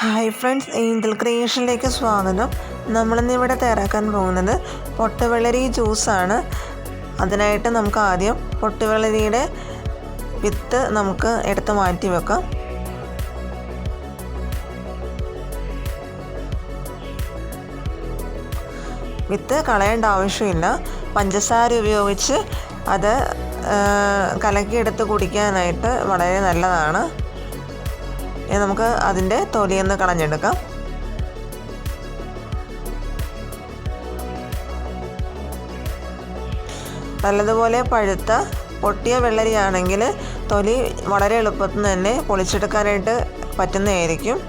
Hi friends, Angel ക്രിയേഷനിലേക്ക് സ്വാഗതം. നമ്മളിന്നിവിടെ തയ്യാറാക്കാൻ പോകുന്നത് പൊട്ടുവെള്ളരി ജ്യൂസാണ്. അതിനായിട്ട് നമുക്ക് ആദ്യം പൊട്ടുവെള്ളരിയുടെ വിത്ത് നമുക്ക് എടുത്ത് മാറ്റി വെക്കാം. വിത്ത് കളയേണ്ട ആവശ്യമില്ല. പഞ്ചസാര ഉപയോഗിച്ച് അത് കലക്കിയെടുത്ത് കുടിക്കാനായിട്ട് വളരെ നല്ലതാണ്. നമുക്ക് അതിൻ്റെ തൊലിയൊന്ന് കളഞ്ഞെടുക്കാം. നല്ലതുപോലെ പഴുത്ത പൊട്ടിയ വെള്ളരിയാണെങ്കിൽ തൊലി വളരെ എളുപ്പത്തിൽ തന്നെ പൊളിച്ചെടുക്കാനായിട്ട് പറ്റുന്നതായിരിക്കും.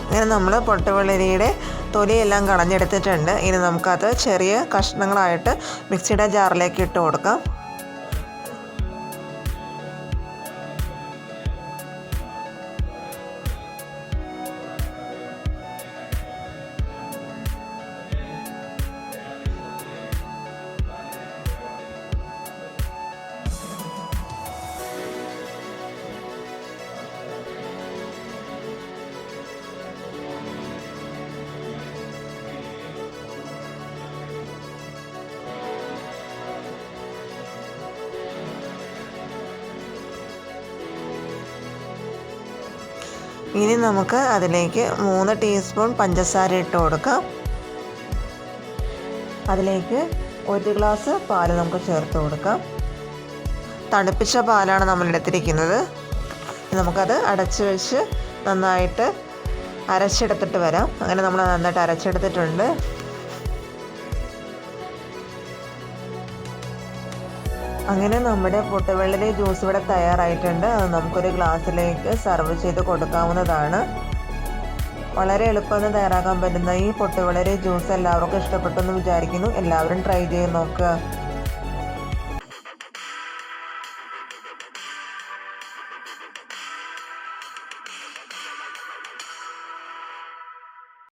അങ്ങനെ നമ്മൾ പൊട്ടുവെള്ളരിയുടെ തൊലിയെല്ലാം കളഞ്ഞെടുത്തിട്ടുണ്ട്. ഇനി നമുക്കത് ചെറിയ കഷ്ണങ്ങളായിട്ട് മിക്സിയുടെ ജാറിലേക്ക് ഇട്ട് കൊടുക്കാം. ഇനി നമുക്ക് അതിലേക്ക് 3 ടീസ്പൂൺ പഞ്ചസാര ഇട്ട് കൊടുക്കാം. അതിലേക്ക് 1 ഗ്ലാസ് പാൽ നമുക്ക് ചേർത്ത് കൊടുക്കാം. തണുപ്പിച്ച പാലാണ് നമ്മൾ എടുത്തിരിക്കുന്നത്. നമുക്കത് അടച്ചു വെച്ച് നന്നായിട്ട് അരച്ചെടുത്തിട്ട് വരാം. അങ്ങനെ നമ്മൾ നന്നായിട്ട് അരച്ചെടുത്തിട്ടുണ്ട്. അങ്ങനെ നമ്മുടെ പൊട്ടുവെള്ളരി ജ്യൂസ് ഇവിടെ തയ്യാറായിട്ടുണ്ട്. അത് നമുക്കൊരു ഗ്ലാസ്സിലേക്ക് സർവ് ചെയ്ത് കൊടുക്കാവുന്നതാണ്. വളരെ എളുപ്പത്തിൽ തയ്യാറാക്കാൻ പറ്റുന്ന ഈ പൊട്ടുവെള്ളരി ജ്യൂസ് എല്ലാവർക്കും ഇഷ്ടപ്പെട്ടെന്ന് വിചാരിക്കുന്നു. എല്ലാവരും ട്രൈ ചെയ്ത് നോക്കുക.